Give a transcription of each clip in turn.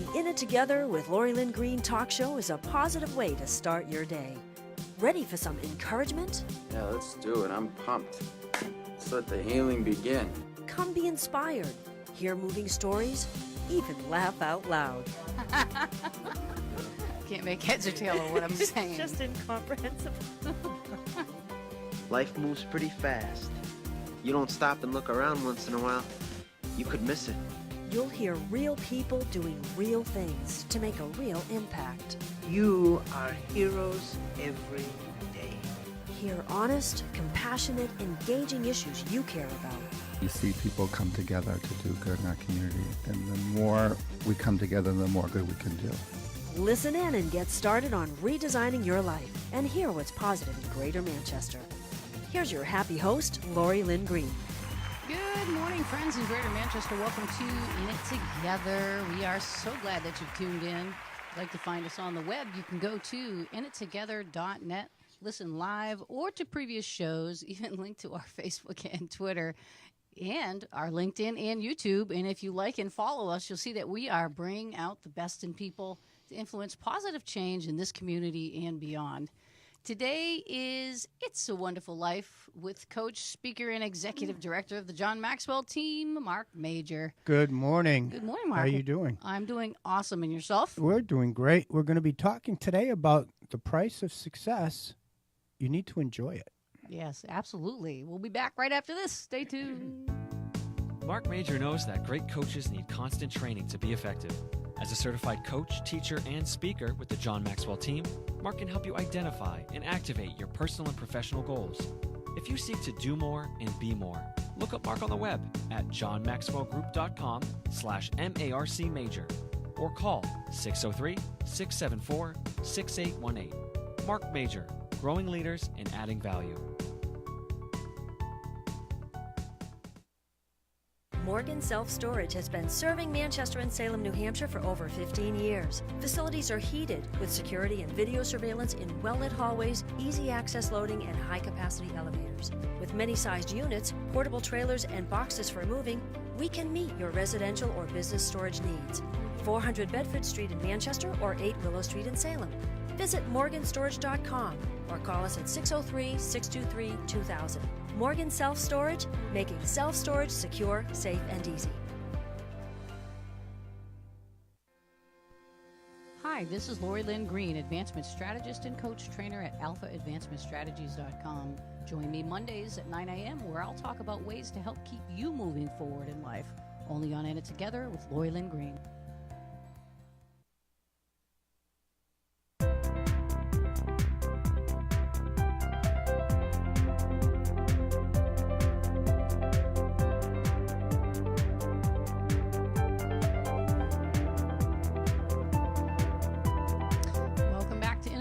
The In It Together with Lori Lynn Greene talk show is a positive way to start your day. Ready for some encouragement? Yeah, let's do it. I'm pumped. Let's let the healing begin. Come be inspired, hear moving stories, even laugh out loud. Can't make heads or tail of what I'm saying. Just incomprehensible. Life moves pretty fast. You don't stop and look around once in a while, you could miss it. You'll hear real people doing real things to make a real impact. You are heroes every day. Hear honest, compassionate, engaging issues you care about. You see people come together to do good in our community, and the more we come together, the more good we can do. Listen in and get started on redesigning your life and hear what's positive in Greater Manchester. Here's your happy host, Lori Lynn Greene. Good morning, friends in Greater Manchester. Welcome to In It Together. We are so glad that you've tuned in. If you'd like to find us on the web, you can go to inittogether.net, listen live or to previous shows, even link to our Facebook and Twitter and our LinkedIn and YouTube. And if you like and follow us, you'll see that we are bringing out the best in people to influence positive change in this community and beyond. Today is It's a Wonderful Life with coach, speaker, and executive director of the John Maxwell Team, Marc Major. Good morning. Good morning, Marc. How are you doing? I'm doing awesome. And yourself? We're doing great. We're going to be talking today about the price of success. You need to enjoy it. Yes, absolutely. We'll be back right after this. Stay tuned. Marc Major knows that great coaches need constant training to be effective. As a certified coach, teacher, and speaker with the John Maxwell Team, Marc can help you identify and activate your personal and professional goals. If you seek to do more and be more, look up Marc on the web at johnmaxwellgroup.com/MARC Major or call 603-674-6818. Marc Major, growing leaders and adding value. Morgan Self-Storage has been serving Manchester and Salem, New Hampshire for over 15 years. Facilities are heated with security and video surveillance in well-lit hallways, easy access loading, and high-capacity elevators. With many sized units, portable trailers, and boxes for moving, we can meet your residential or business storage needs. 400 Bedford Street in Manchester or 8 Willow Street in Salem. Visit morganstorage.com or call us at 603-623-2000. Morgan Self-Storage, making self-storage secure, safe, and easy. Hi, this is Lori Lynn Greene, advancement strategist and coach trainer at alphaadvancementstrategies.com. Join me Mondays at 9 a.m. where I'll talk about ways to help keep you moving forward in life. Only on In It Together with Lori Lynn Greene.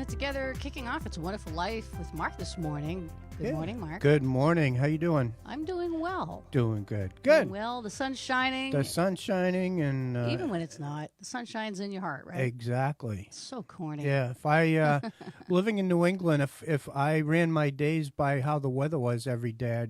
Together, kicking off It's a Wonderful Life with Marc this morning. Good morning, Marc. Good morning. How you doing? I'm doing well. Doing good. Good. Doing well. The sun's shining. The sun's shining, and even when it's not, the sun shines in your heart, right? Exactly. It's so corny. Yeah. If I living in New England, if I ran my days by how the weather was every day,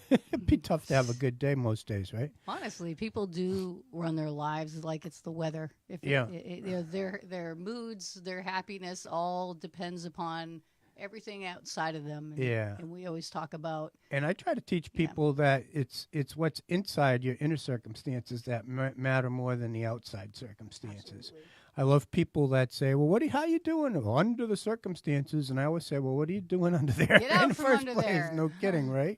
it'd be tough to have a good day most days, right? Honestly, people do run their lives like it's the weather. Their moods, their happiness, all depends upon everything outside of them. And we always talk about. And I try to teach people that it's what's inside your inner circumstances that matter more than the outside circumstances. Absolutely. I love people that say, well, how you doing? Well, under the circumstances. And I always say, well, what are you doing under there in the first place? There. No kidding, right?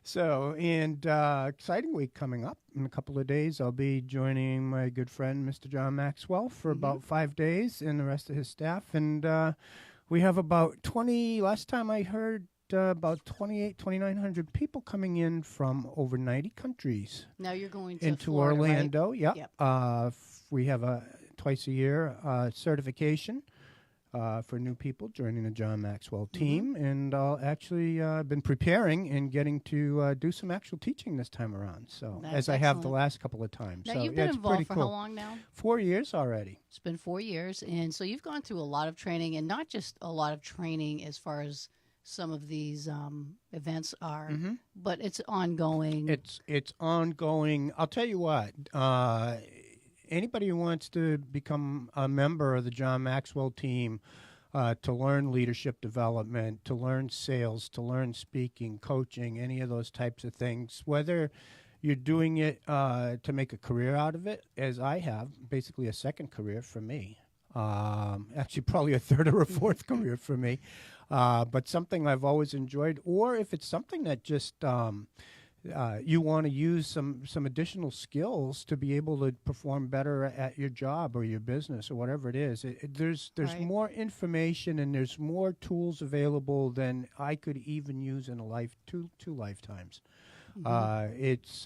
So, and exciting week coming up. In a couple of days, I'll be joining my good friend, Mr. John Maxwell, for about 5 days and the rest of his staff. And we have about 20, last time I heard, about 2,900 people coming in from over 90 countries. Now you're going to into Florida, Orlando. Right? Yep. We have a twice a year certification for new people joining the John Maxwell Team. And I'll actually been preparing and getting to do some actual teaching this time around. So as I have the last couple of times. Now so you've been involved pretty for cool. how long now? 4 years already. It's been 4 years. And so you've gone through a lot of training, and not just a lot of training as far as some of these events are, but it's ongoing. It's ongoing. I'll tell you what, anybody who wants to become a member of the John Maxwell team, to learn leadership development, to learn sales, to learn speaking, coaching, any of those types of things, whether you're doing it to make a career out of it, as I have, basically a second career for me. Actually, probably a third or a fourth career for me, but something I've always enjoyed. Or if it's something that just you want to use some additional skills to be able to perform better at your job or your business or whatever it is. There's Right. more information and there's more tools available than I could even use in two lifetimes. It's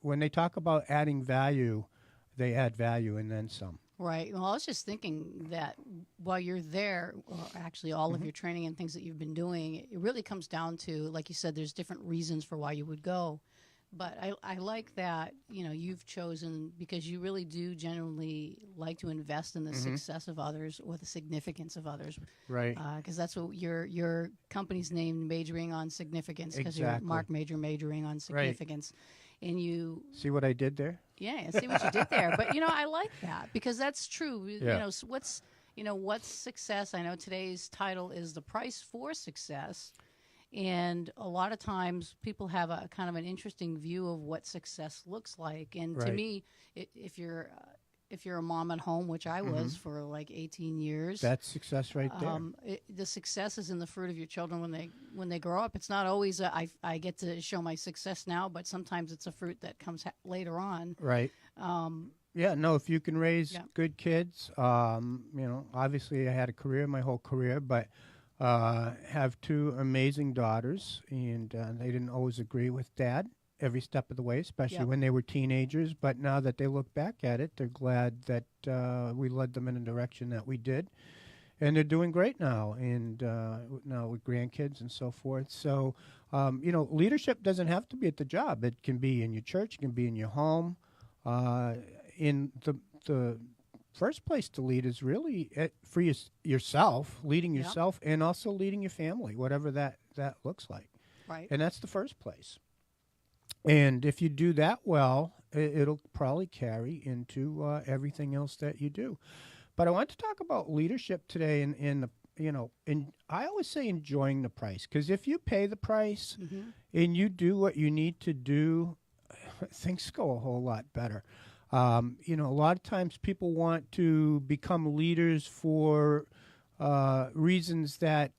when they talk about adding value, they add value and then some. Right. Well, I was just thinking that while you're there, or actually all of your training and things that you've been doing, it really comes down to, like you said, there's different reasons for why you would go. But I like that, you've chosen, because you really do genuinely like to invest in the success of others or the significance of others. Right. Because that's what your company's named, Majoring on Significance, because you're Exactly. Marc Major, majoring on significance. And you See what I did there? Yeah, I see what you did there. But I like that because that's true. Yeah. What's success? I know today's title is The Price for Success. And a lot of times people have a kind of an interesting view of what success looks like. And to Right. me, if you're a mom at home, which I was for like 18 years, That's success right there. the success is in the fruit of your children when they grow up. It's not always I get to show my success now, but sometimes it's a fruit that comes later on. Right. Yeah, no, if you can raise Yeah. good kids, obviously I had a career my whole career, but have two amazing daughters, and they didn't always agree with Dad every step of the way, especially Yep. when they were teenagers. But now that they look back at it, they're glad that we led them in a direction that we did. And they're doing great now, and now with grandkids and so forth. So, leadership doesn't have to be at the job. It can be in your church. It can be in your home. In the first place to lead is really for yourself, leading Yep. yourself, and also leading your family, whatever that looks like. Right. And that's the first place. And if you do that well, it'll probably carry into everything else that you do. But I want to talk about leadership today, and I always say enjoying the price, because if you pay the price and you do what you need to do, things go a whole lot better. A lot of times people want to become leaders for reasons that,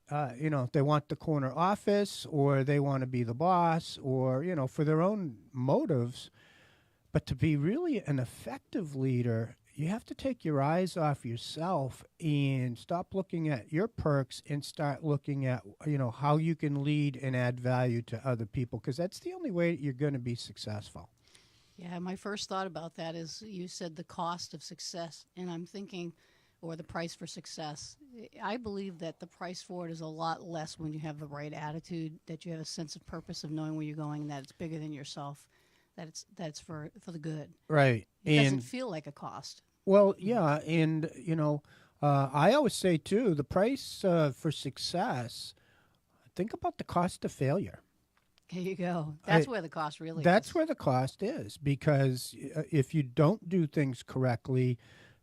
they want the corner office, or they want to be the boss, or, for their own motives. But to be really an effective leader, you have to take your eyes off yourself and stop looking at your perks and start looking at, how you can lead and add value to other people, because that's the only way you're going to be successful. Yeah, my first thought about that is you said the cost of success, and I'm thinking, or the price for success. I believe that the price for it is a lot less when you have the right attitude, that you have a sense of purpose of knowing where you're going, and that it's bigger than yourself, that it's for the good. Right. It doesn't feel like a cost. Well, yeah, and, I always say, too, the price for success, think about the cost of failure. There you go. That's where the cost really is. That's where the cost is, because if you don't do things correctly,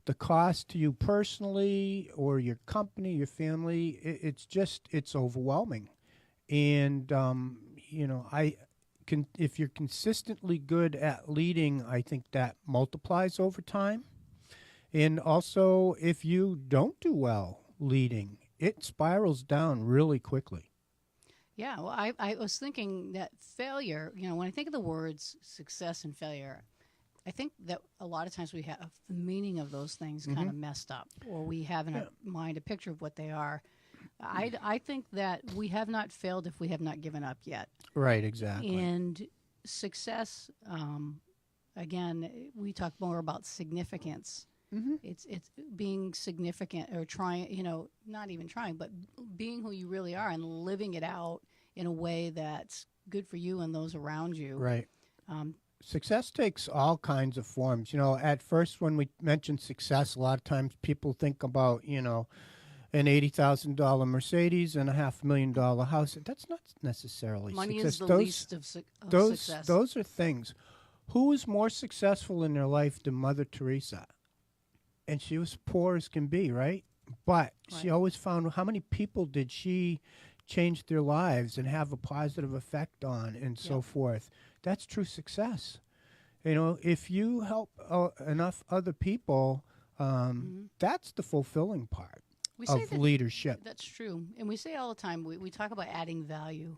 the cost to you personally or your company, your family, it's overwhelming. And, if you're consistently good at leading, I think that multiplies over time. And also, if you don't do well leading, it spirals down really quickly. Yeah, well, I was thinking that failure, when I think of the words success and failure, I think that a lot of times we have the meaning of those things kind of messed up, or we have in our mind a picture of what they are. I think that we have not failed if we have not given up yet. Right, exactly. And success, again, we talk more about significance. It's being significant, or trying, not even trying, but being who you really are and living it out in a way that's good for you and those around you. Right. Success takes all kinds of forms. At first when we mention success, a lot of times people think about, an $80,000 Mercedes and a $500,000 house. That's not necessarily Money success. is the least of success. Those are things. who was more successful in their life than Mother Teresa? And she was poor as can be, right? But she always found how many people did she change their lives and have a positive effect on and so forth. That's true success. You know, if you help enough other people, that's the fulfilling part of leadership. That's true. And we say all the time, we talk about adding value.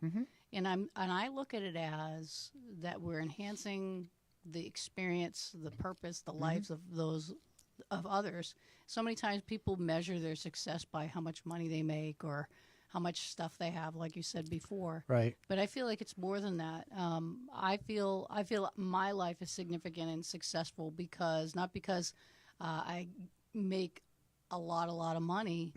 And I look at it as that we're enhancing the experience, the purpose, the lives of others. So many times people measure their success by how much money they make or how much stuff they have, like you said before. Right. But I feel like it's more than that. I feel my life is significant and successful because not because I make a lot of money,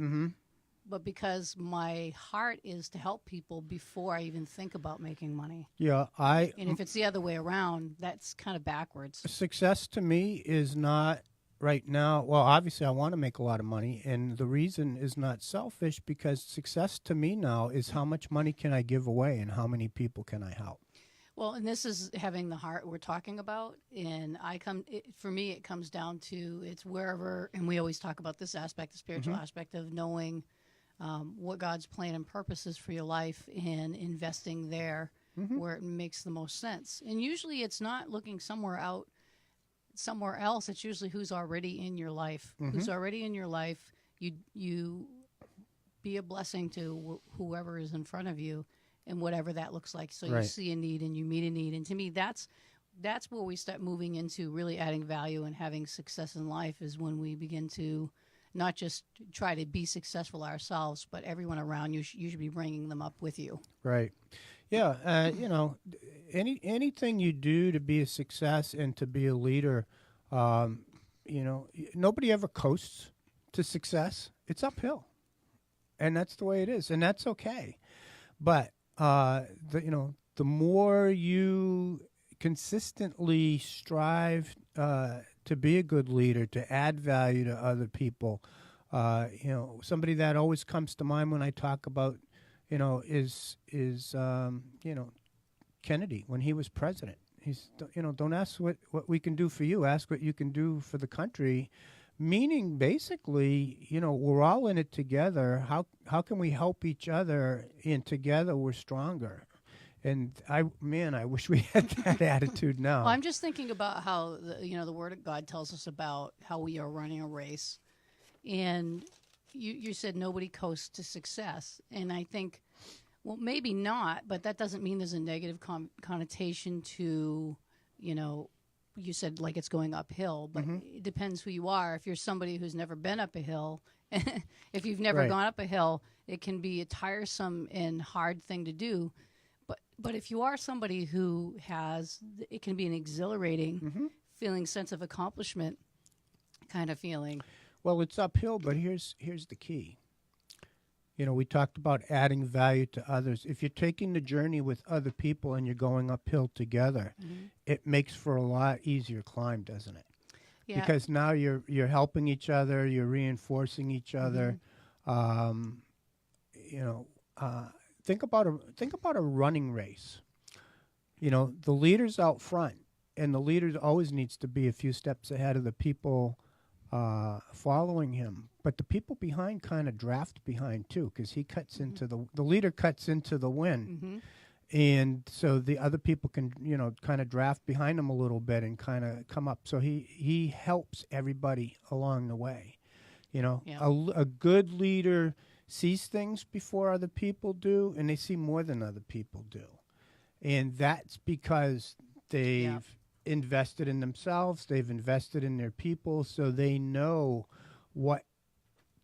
but because my heart is to help people before I even think about making money. Yeah, and if it's the other way around, that's kind of backwards. Success to me is not right now. Well, obviously, I want to make a lot of money, and the reason is not selfish because success to me now is how much money can I give away and how many people can I help. Well, and this is having the heart we're talking about, and for me, it comes down to it's wherever, and we always talk about this aspect, the spiritual aspect of knowing what God's plan and purpose is for your life and investing there where it makes the most sense. And usually it's not looking somewhere else. It's usually who's already in your life. Who's already in your life, you be a blessing to whoever is in front of you and whatever that looks like. So you see a need and you meet a need. And to me, that's where we start moving into really adding value and having success in life is when we begin to not just try to be successful ourselves, but everyone around you, you should be bringing them up with you. Right. Yeah. You know, anything you do to be a success and to be a leader, you know, nobody ever coasts to success. It's uphill. And that's the way it is. And that's okay. But, the more you consistently strive to be a good leader, to add value to other people, somebody that always comes to mind when I talk about, is Kennedy when he was president. He's, don't ask what we can do for you, ask what you can do for the country. Meaning, basically, we're all in it together. How can we help each other? And together, we're stronger. And I wish we had that attitude now. Well, I'm just thinking about how the Word of God tells us about how we are running a race, and you said nobody coasts to success, and I think, well, maybe not, but that doesn't mean there's a negative connotation to, you said like it's going uphill, but it depends who you are. If you're somebody who's never been up a hill, if you've never gone up a hill, it can be a tiresome and hard thing to do. But if you are somebody who it can be an exhilarating feeling, sense of accomplishment kind of feeling. Well, it's uphill, but here's the key. We talked about adding value to others. If you're taking the journey with other people and you're going uphill together, it makes for a lot easier climb, doesn't it? Yeah. Because now you're helping each other, you're reinforcing each other. Think about a running race. The leader's out front, and the leader always needs to be a few steps ahead of the people following him. But the people behind kind of draft behind too, because he cuts into the leader cuts into the wind, and so the other people can kind of draft behind him a little bit and kind of come up. So he helps everybody along the way. A good leader sees things before other people do, and they see more than other people do. And that's because they've invested in themselves, they've invested in their people, so they know what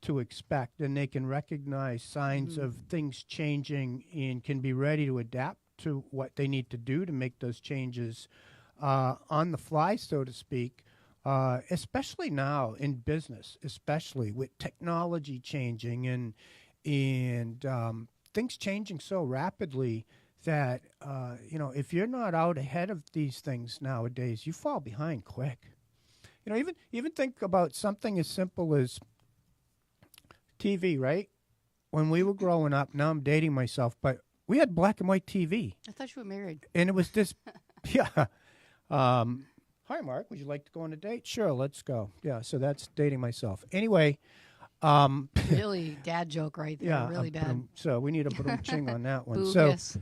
to expect, and they can recognize signs of things changing and can be ready to adapt to what they need to do to make those changes on the fly, so to speak. Especially now in business, especially with technology changing and things changing so rapidly that if you're not out ahead of these things nowadays, you fall behind quick. Even think about something as simple as TV, right? When we were growing up, now I'm dating myself, but we had black and white TV. I thought you were married. And it was this, Hi, Mark. Would you like to go on a date? Sure, let's go. Yeah, so that's dating myself. Anyway, Really dad joke right there. yeah, Really bad. so we need a ching on that one. Boo, So, yes.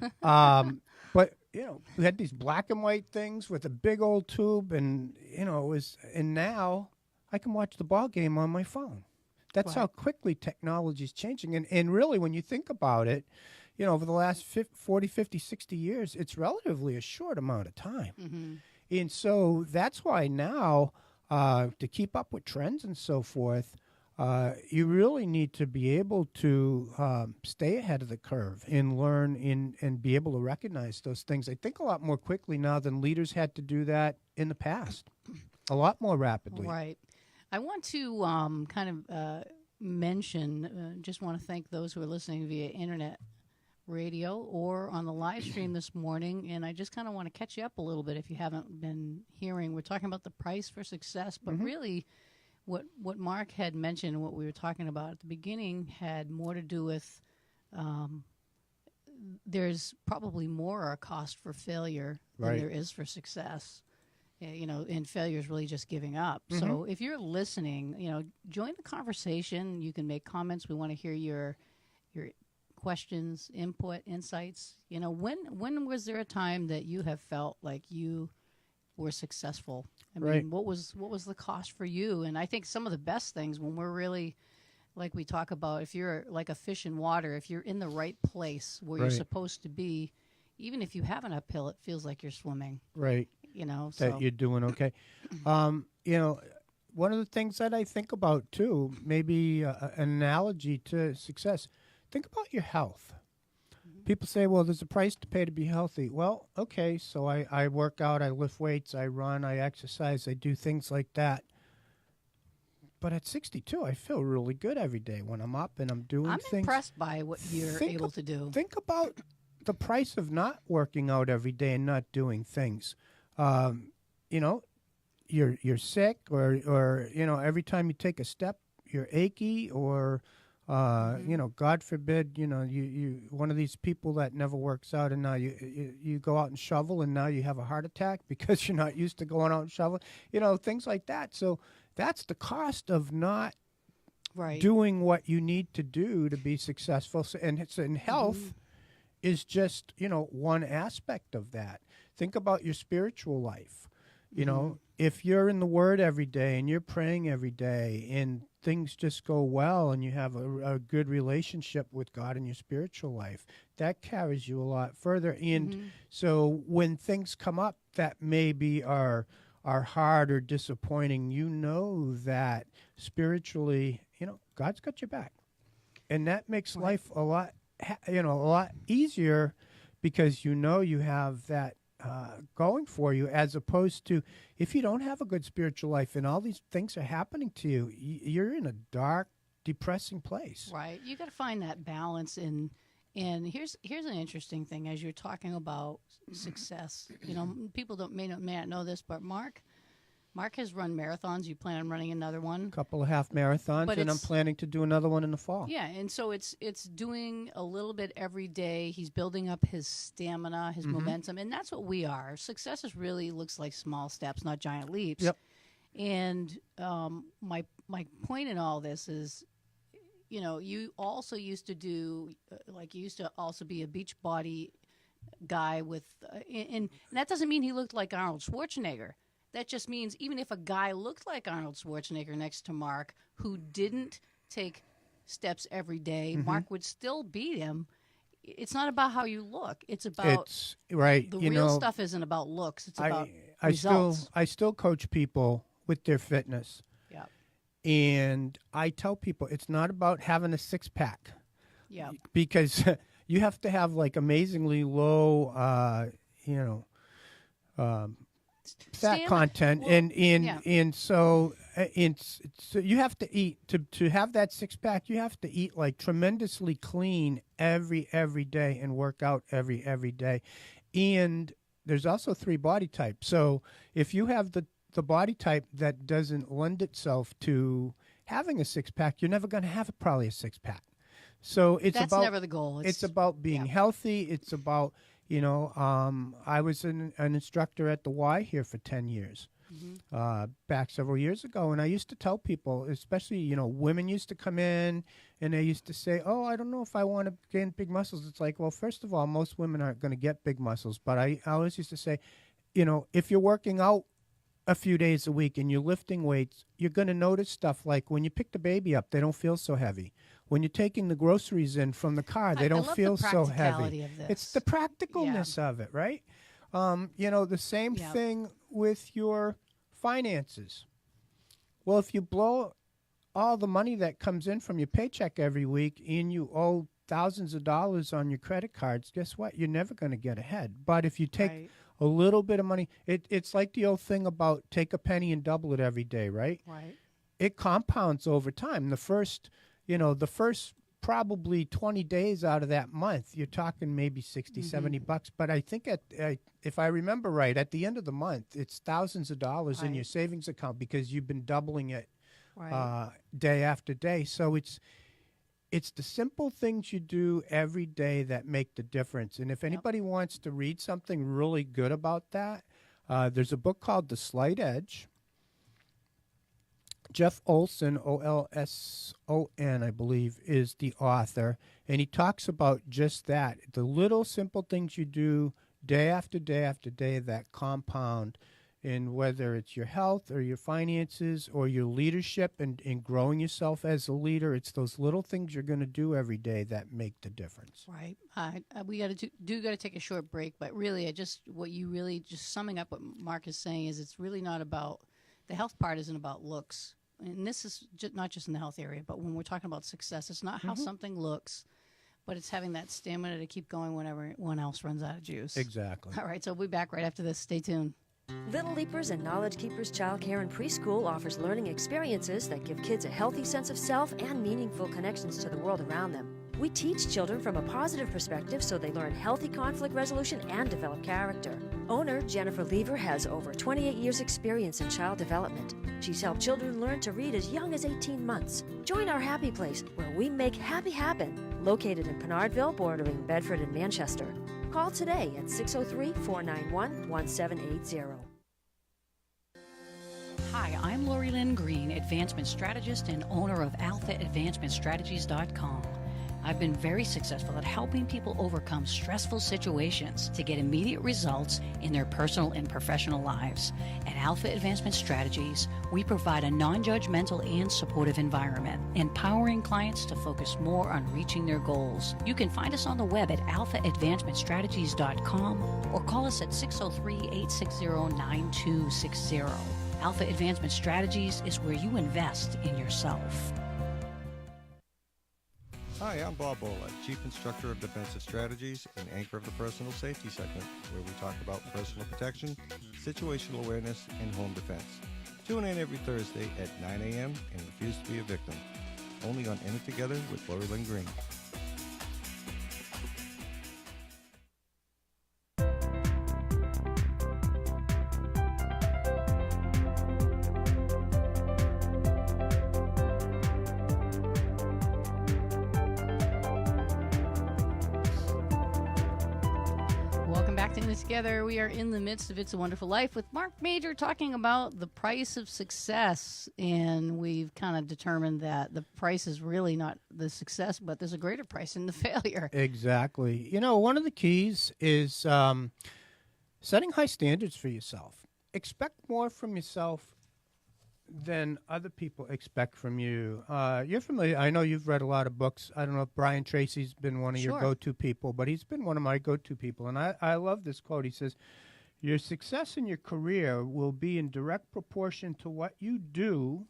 but we had these black and white things with a big old tube, and and now I can watch the ball game on my phone. That's how quickly technology is changing. And really, when you think about it, over the last 40, 50, 60 years, it's relatively a short amount of time. Mm-hmm. And so that's why now, to keep up with trends and so forth, you really need to be able to stay ahead of the curve and learn and be able to recognize those things. I think a lot more quickly now than leaders had to do that in the past, a lot more rapidly. Right. I want to kind of mention, just want to thank those who are listening via internet radio or on the live stream this morning. And I just kind of want to catch you up a little bit if you haven't been hearing. We're talking about the price for success, but really what Mark had mentioned, what we were talking about at the beginning, had more to do with there's probably more a cost for failure than there is for success. And failure is really just giving up. So if you're listening, join the conversation. You can make comments. We want to hear your questions, input, insights. When was there a time that you have felt like you were successful? I mean, what was the cost for you? And I think some of the best things when we're really, like we talk about, if you're like a fish in water, if you're in the right place where you're supposed to be, even if you have an uphill, it feels like you're swimming. Right. That you're doing okay. One of the things that I think about too, maybe an analogy to success, think about your health. People say, well, there's a price to pay to be healthy. Well, okay, so I work out, I lift weights, I run, I exercise, I do things like that. But at 62, I feel really good every day when I'm up and I'm doing things. I'm impressed by what you're able to do. Think about the price of not working out every day and not doing things. You're sick or every time you take a step, you're achy or, God forbid, you one of these people that never works out and now you go out and shovel and now you have a heart attack because you're not used to going out and shoveling, things like that. So that's the cost of not doing what you need to do to be successful. So, and health is just, one aspect of that. Think about your spiritual life. If you're in the Word every day and you're praying every day and things just go well and you have a good relationship with God in your spiritual life, that carries you a lot further. And so when things come up that maybe are hard or disappointing, that spiritually, God's got your back. And that makes life a lot easier because you have that going for you, as opposed to if you don't have a good spiritual life and all these things are happening to you, you're in a dark, depressing place. Right. You got to find that balance. And here's an interesting thing as you're talking about success. People may not know this, but Mark has run marathons. You plan on running another one? A couple of half marathons, and I'm planning to do another one in the fall. Yeah, and so it's doing a little bit every day. He's building up his stamina, his momentum, and that's what we are. Success really looks like small steps, not giant leaps. Yep. And my point in all this is, you also used to do, you used to also be a beach body guy with, and that doesn't mean he looked like Arnold Schwarzenegger. That just means even if a guy looked like Arnold Schwarzenegger next to Mark, who didn't take steps every day, Mark would still beat him. It's not about how you look. It's about the real stuff isn't about looks. It's about results. I still coach people with their fitness. Yeah. And I tell people it's not about having a six-pack. Yeah. Because you have to have amazingly low, fat content, and so you have to eat to have that six-pack. You have to eat tremendously clean every day and work out every day. And there's also 3 body types. So if you have the body type that doesn't lend itself to having a six-pack, you're never going to have probably a six-pack. So that's never the goal. It's about being healthy. It's about I was an instructor at the Y here for 10 years. Back several years ago, and I used to tell people, especially women used to come in and they used to say, oh, I don't know if I want to gain big muscles. It's like, well, first of all, most women aren't going to get big muscles, but I always used to say, if you're working out a few days a week and you're lifting weights, you're going to notice stuff like when you pick the baby up, they don't feel so heavy. When you're taking the groceries in from the car, they don't feel so heavy. It's the practicalness of it, right? The same thing with your finances. Well, if you blow all the money that comes in from your paycheck every week and you owe thousands of dollars on your credit cards, guess what? You're never going to get ahead. But if you take a little bit of money, it's like the old thing about take a penny and double it every day, right? Right. It compounds over time. The first probably 20 days out of that month, you're talking maybe 60, $70. But I think if I remember right, at the end of the month, it's thousands of dollars in your savings account because you've been doubling it day after day. So it's the simple things you do every day that make the difference. And if anybody wants to read something really good about that, there's a book called The Slight Edge. Jeff Olson, Olson, I believe, is the author, and he talks about just that, the little simple things you do day after day after day that compound in whether it's your health or your finances or your leadership and growing yourself as a leader. It's those little things you're going to do every day that make the difference. Right. We got to take a short break, but really, just summing up what Mark is saying is it's really not about, the health part isn't about looks. And this is not just in the health area, but when we're talking about success, it's not how something looks, but it's having that stamina to keep going whenever everyone else runs out of juice. Exactly. All right, so we'll be back right after this. Stay tuned. Little Leapers and Knowledge Keepers Childcare and Preschool offers learning experiences that give kids a healthy sense of self and meaningful connections to the world around them. We teach children from a positive perspective so they learn healthy conflict resolution and develop character. Owner Jennifer Lever has over 28 years' experience in child development. She's helped children learn to read as young as 18 months. Join our happy place where we make happy happen. Located in Pinardville, bordering Bedford and Manchester. Call today at 603-491-1780. Hi, I'm Lori Lynn Greene, Advancement Strategist and owner of AlphaAdvancementStrategies.com. I've been very successful at helping people overcome stressful situations to get immediate results in their personal and professional lives. At Alpha Advancement Strategies, we provide a non-judgmental and supportive environment, empowering clients to focus more on reaching their goals. You can find us on the web at alphaadvancementstrategies.com or call us at 603-860-9260. Alpha Advancement Strategies is where you invest in yourself. Hi, I'm Bob Bola, Chief Instructor of Defensive Strategies and anchor of the Personal Safety segment, where we talk about personal protection, situational awareness, and home defense. Tune in every Thursday at 9 a.m. and refuse to be a victim. Only on In It Together with Lori Lynn Greene. Together, we are in the midst of It's a Wonderful Life with Marc Major talking about the price of success, and we've kind of determined that the price is really not the success, but there's a greater price in the failure. Exactly. One of the keys is setting high standards for yourself. Expect more from yourself than other people expect from you. You're familiar. I know you've read a lot of books. I don't know if Brian Tracy's been one of your go-to people, but he's been one of my go-to people. And I love this quote. He says, your success in your career will be in direct proportion to what you do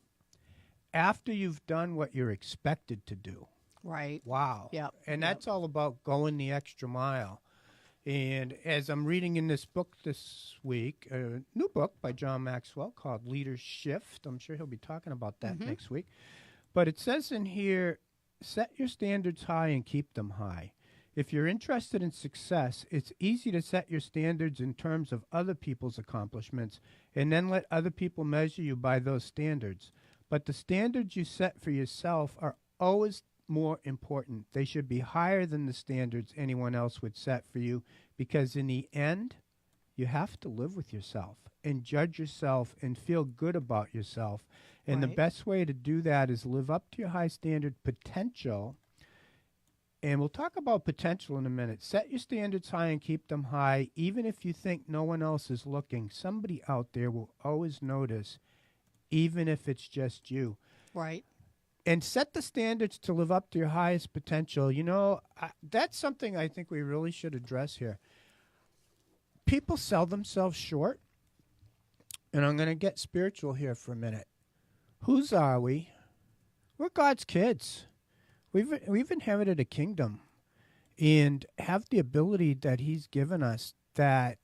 after you've done what you're expected to do. Right. Wow. Yep. And that's all about going the extra mile. And as I'm reading in this book this week, a new book by John Maxwell called Leader's Shift. I'm sure he'll be talking about that next week. But it says in here, set your standards high and keep them high. If you're interested in success, it's easy to set your standards in terms of other people's accomplishments and then let other people measure you by those standards. But the standards you set for yourself are always more important. They should be higher than the standards anyone else would set for you, because in the end, you have to live with yourself and judge yourself and feel good about yourself. And the Right. best way to do that is live up to your high standard potential. And we'll talk about potential in a minute. Set your standards high and keep them high. Even if you think no one else is looking, somebody out there will always notice, even if it's just you. Right. And set the standards to live up to your highest potential. You know, that's something I think we really should address here. People sell themselves short. And I'm going to get spiritual here for a minute. Whose are we? We're God's kids. We've inherited a kingdom and have the ability that he's given us, that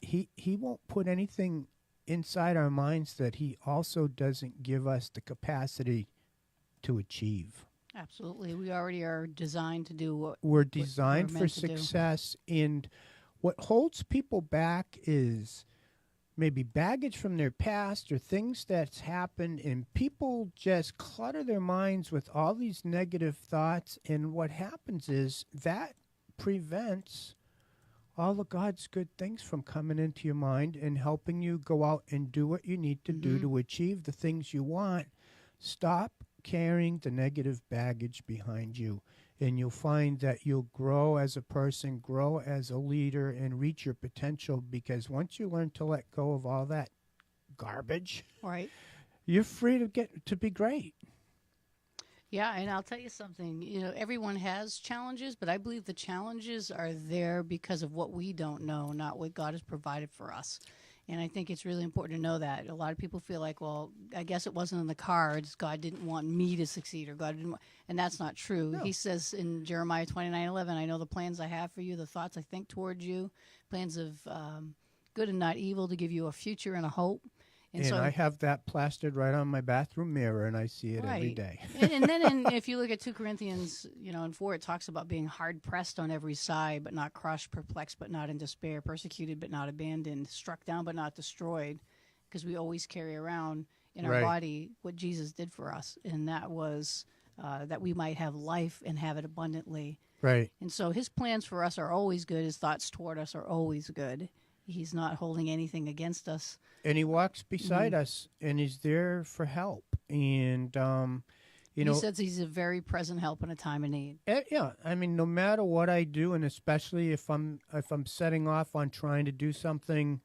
he won't put anything inside our minds that he also doesn't give us the capacity to achieve. Absolutely. We already are designed to do what We're designed we're for meant to do. success, and what holds people back is maybe baggage from their past or things that's happened, and people just clutter their minds with all these negative thoughts, and what happens is that prevents all of God's good things from coming into your mind and helping you go out and do what you need to do to achieve the things you want. Stop carrying the negative baggage behind you, and you'll find that you'll grow as a person, grow as a leader, and reach your potential, because once you learn to let go of all that garbage, Right. you're free to get to be great. Yeah, and I'll tell you something. You know, everyone has challenges, but I believe the challenges are there because of what we don't know, not what God has provided for us. And I think it's really important to know that. A lot of people feel like, well, I guess it wasn't in the cards. God didn't want me to succeed, or God didn't want, and that's not true. No. He says in Jeremiah 29:11, I know the plans I have for you, the thoughts I think towards you, plans of good and not evil, to give you a future and a hope. And so I have that plastered right on my bathroom mirror, and I see it every Right. day. and then if you look at 2 Corinthians, in 4, it talks about being hard pressed on every side, but not crushed, perplexed, but not in despair, persecuted, but not abandoned, struck down, but not destroyed, because we always carry around in our Right. body what Jesus did for us, and that was that we might have life and have it abundantly. Right. And so his plans for us are always good. His thoughts toward us are always good. He's not holding anything against us. And he walks beside us, and he's there for help. And, He says he's a very present help in a time of need. Yeah, I mean, no matter what I do, and especially if I'm setting off on trying to do something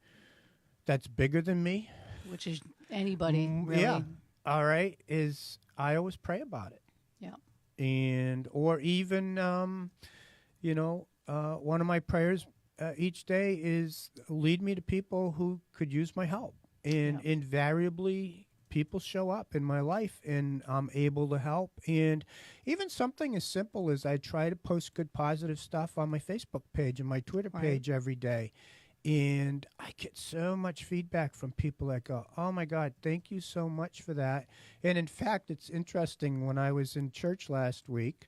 that's bigger than me, Which is anybody, really. yeah, all right, is I always pray about it. Yeah. And or even, one of my prayers each day is lead me to people who could use my help. And invariably, people show up in my life, and I'm able to help. And even something as simple as I try to post good, positive stuff on my Facebook page and my Twitter page every day. And I get so much feedback from people that go, oh, my God, thank you so much for that. And, in fact, it's interesting. When I was in church last week,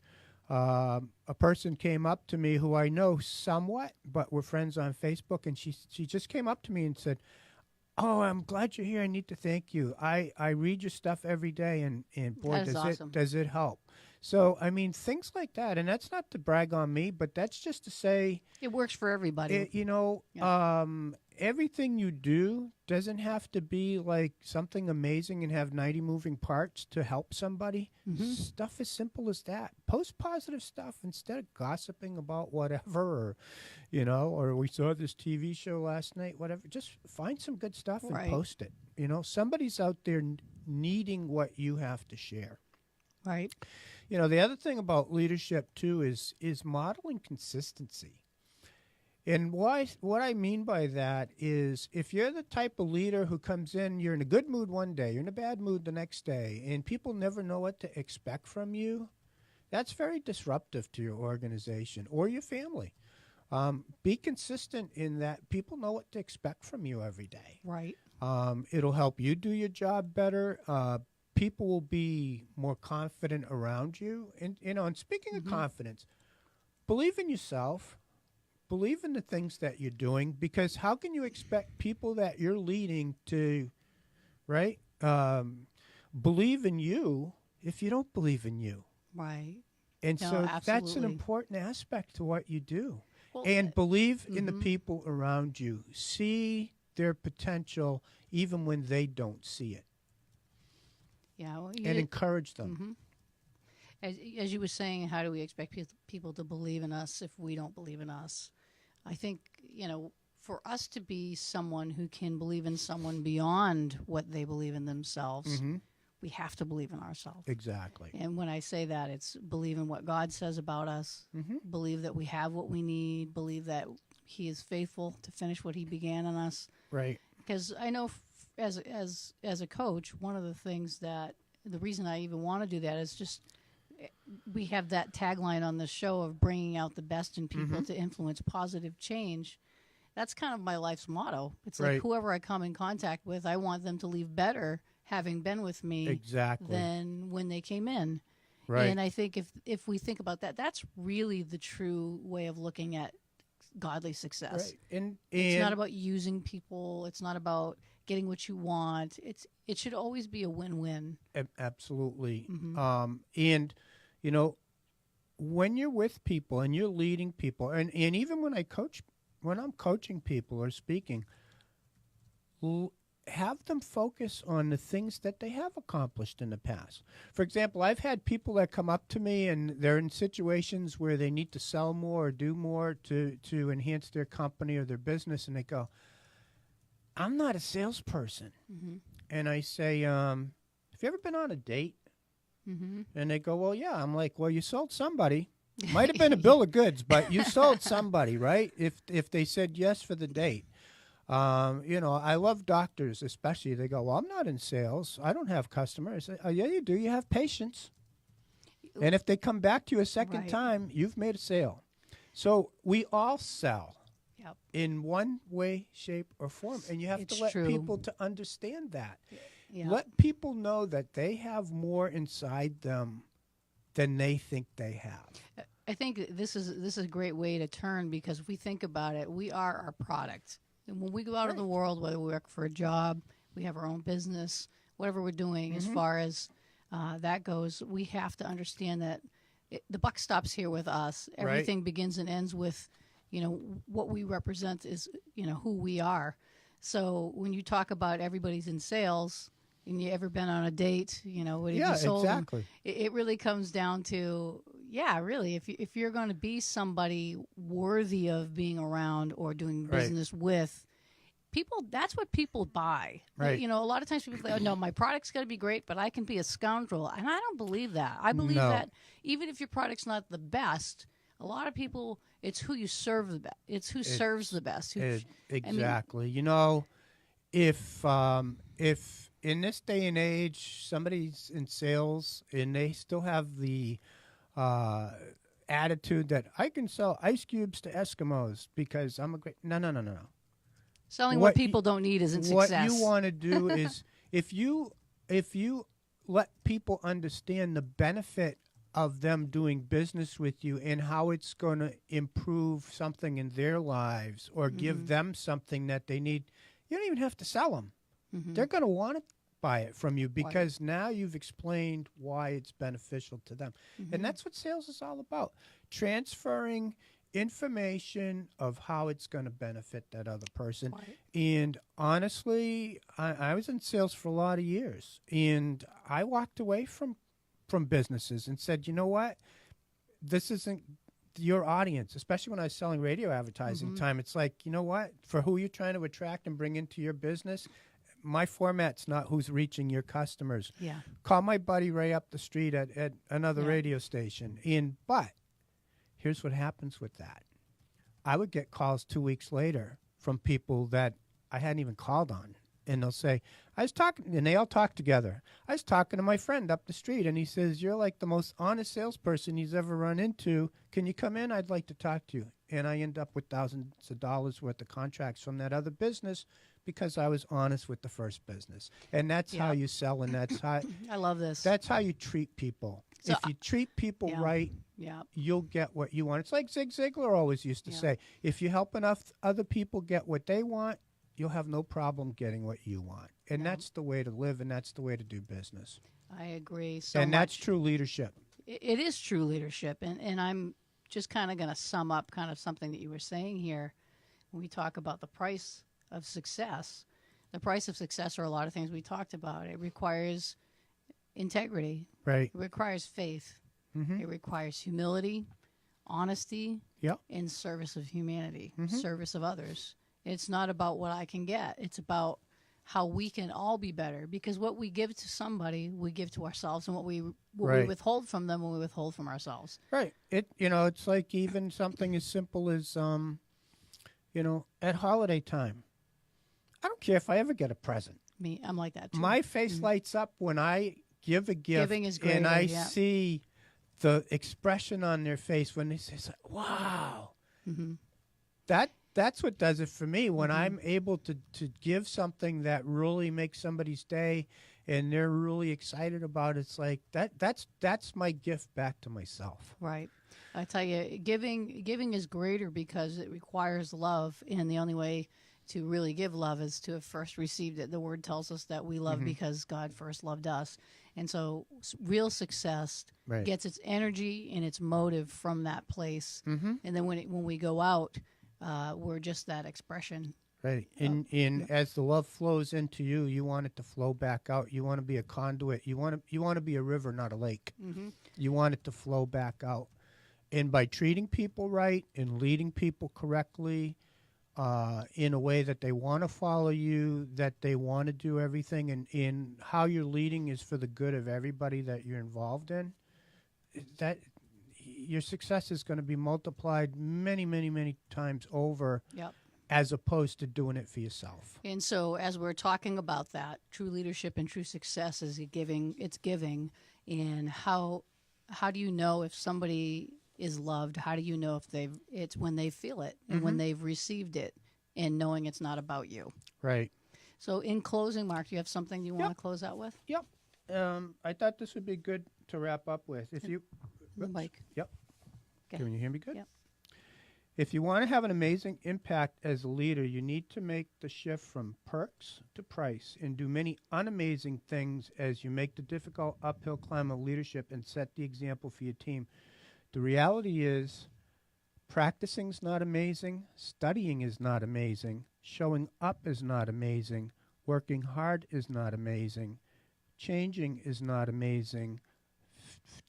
a person came up to me who I know somewhat, but we're friends on Facebook, and she just came up to me and said, oh, I'm glad you're here. I need to thank you. I read your stuff every day, and boy, That is awesome. does it help. So, I mean, things like that. And that's not to brag on me, but that's just to say, It works for everybody. everything you do doesn't have to be like something amazing and have 90 moving parts to help somebody. Stuff as simple as that. Post positive stuff instead of gossiping about whatever, or we saw this TV show last night, whatever. Just find some good stuff and post it. Somebody's out there needing what you have to share. Right. The other thing about leadership, too, is modeling consistency. And what I mean by that is if you're the type of leader who comes in, you're in a good mood one day, you're in a bad mood the next day, and people never know what to expect from you, that's very disruptive to your organization or your family. Be consistent in that people know what to expect from you every day. Right. It'll help you do your job better. People will be more confident around you. And, and speaking of confidence, believe in yourself. Believe in the things that you're doing, because how can you expect people that you're leading to, believe in you if you don't believe in you? Right. And No, so that's an absolutely. important aspect to what you do. Well, And believe in the people around you. See their potential even when they don't see it. yeah. Well, And encourage them. as you were saying, how do we expect people to believe in us if we don't believe in us? I think, for us to be someone who can believe in someone beyond what they believe in themselves, we have to believe in ourselves. Exactly. And when I say that, it's believe in what God says about us, believe that we have what we need, believe that He is faithful to finish what He began in us. Right. Because I know as a coach, one of the things that the reason I even want to do that is just we have that tagline on the show of bringing out the best in people to influence positive change. That's kind of my life's motto. It's like whoever I come in contact with, I want them to leave better having been with me than when they came in. Right. And I think if we think about that, that's really the true way of looking at godly success. Right. And it's not about using people. It's not about getting what you want. It should always be a win-win. Absolutely. And, when you're with people and you're leading people, and even when I'm coaching people or speaking, have them focus on the things that they have accomplished in the past. For example, I've had people that come up to me and they're in situations where they need to sell more or do more to enhance their company or their business, and they go, I'm not a salesperson. And I say, have you ever been on a date? And they go, well, yeah. I'm like, well, you sold somebody. Might have been a bill of goods, but you sold somebody, right? If they said yes for the date. I love doctors, especially. They go, well, I'm not in sales. I don't have customers. I say, oh, yeah, you do. You have patience. And if they come back to you a second time, you've made a sale. So we all sell in one way, shape, or form. And you have to let people to understand that. Let people know that they have more inside them than they think they have. I think this is a great way to turn, because if we think about it, we are our product. And when we go out in the world, whether we work for a job, we have our own business, whatever we're doing as far as that goes, we have to understand that the buck stops here with us. Everything begins and ends with, what we represent is, who we are. So when you talk about everybody's in sales, and you ever been on a date, what have you sold them? Exactly. It really comes down to, really, if you're going to be somebody worthy of being around or doing business with, people, that's what people buy. Right. A lot of times people say, oh, no, my product's got to be great, but I can be a scoundrel. And I don't believe that. I believe that even if your product's not the best, a lot of people, it's who you serve the best. It's who serves the best. Exactly. If in this day and age somebody's in sales and they still have the attitude that I can sell ice cubes to Eskimos because I'm a great... No. Selling what people don't need isn't success. What you want to do is if you let people understand the benefit of them doing business with you and how it's going to improve something in their lives or give them something that they need, you don't even have to sell them. They're going to want to buy it from you because now you've explained why it's beneficial to them. And that's what sales is all about. Transferring information of how it's going to benefit that other person. And honestly, I was in sales for a lot of years, and I walked away from businesses and said, you know what? This isn't your audience, especially when I was selling radio advertising time. It's like, you know what? For who you're trying to attract and bring into your business, my format's not who's reaching your customers. Call my buddy Ray up the street at another radio station. But here's what happens with that. I would get calls 2 weeks later from people that I hadn't even called on. And they'll say, and they all talk together. I was talking to my friend up the street, and he says, you're like the most honest salesperson he's ever run into. Can you come in? I'd like to talk to you. And I end up with thousands of dollars worth of contracts from that other business because I was honest with the first business. And that's how you sell, and that's how... I love this. That's how you treat people. So if you treat people right, you'll get what you want. It's like Zig Ziglar always used to say, if you help enough other people get what they want, you'll have no problem getting what you want. And that's the way to live, and that's the way to do business. I agree so and much. That's true leadership. It is true leadership. And I'm just kind of going to sum up kind of something that you were saying here. When we talk about the price of success, the price of success are a lot of things we talked about. It requires integrity. Right. It requires faith. Mm-hmm. It requires humility, honesty, Yep. and service of humanity, service of others. It's not about what I can get. It's about how we can all be better, because what we give to somebody, we give to ourselves, and what we withhold from them, we withhold from ourselves. Right. It's like even something as simple as, at holiday time, I don't care if I ever get a present. I'm like that too. My face lights up when I give a gift, Giving is greater, and I yeah. see the expression on their face when they say, "Wow." That's what does it for me. When I'm able to give something that really makes somebody's day and they're really excited about it, it's like that's my gift back to myself. Right. I tell you, giving is greater because it requires love, and the only way to really give love is to have first received it. The Word tells us that we love because God first loved us. And so real success gets its energy and its motive from that place. And then when we go out, we're just that expression. Right. And as the love flows into you, you want it to flow back out. You want to be a conduit. You want to be a river, not a lake. You want it to flow back out. And by treating people right and leading people correctly, in a way that they want to follow you, that they want to do everything, and in how you're leading is for the good of everybody that you're involved in, that your success is going to be multiplied many, many, many times over. Yep. As opposed to doing it for yourself. And so as we're talking about that, true leadership and true success is giving. And how do you know if somebody is loved? How do you know if it's when they feel it and when they've received it, and knowing it's not about you? Right. So in closing, Mark, do you have something you want to close out with? Yep. I thought this would be good to wrap up with. If you The mic. Yep. Okay. Can you hear me good? Yep. If you want to have an amazing impact as a leader, you need to make the shift from perks to price and do many unamazing things as you make the difficult uphill climb of leadership and set the example for your team. The reality is, practicing's not amazing, studying is not amazing, showing up is not amazing, working hard is not amazing, changing is not amazing,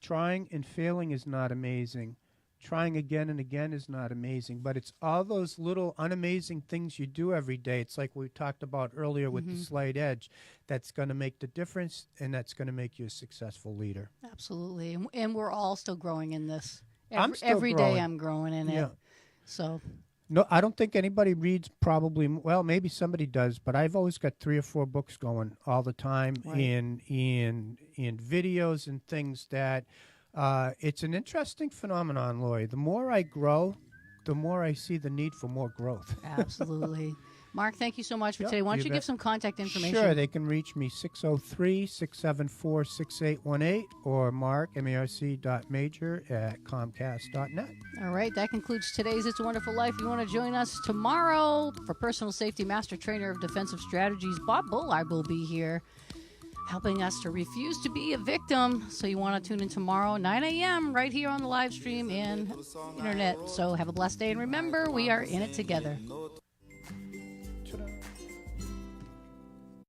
trying and failing is not amazing, trying again and again is not amazing, but it's all those little unamazing things you do every day. It's like we talked about earlier with the slight edge. That's going to make the difference, and that's going to make you a successful leader. Absolutely. And we're all still growing in this. I'm still every growing. day I'm growing in it. So no, I don't think anybody reads probably, well, maybe somebody does, but I've always got 3 or 4 books going all the time in videos and things that it's an interesting phenomenon, Lori. The more I grow, the more I see the need for more growth. Absolutely. Mark, thank you so much for today. Why don't you give some contact information? Sure. They can reach me 603-674-6818 or marc.major@comcast.net. All right. That concludes today's It's a Wonderful Life. You want to join us tomorrow for Personal Safety Master Trainer of Defensive Strategies, Bob Bullard will be here helping us to refuse to be a victim. So you want to tune in tomorrow, 9 a.m., right here on the live stream and internet. So have a blessed day. And remember, we are in it together.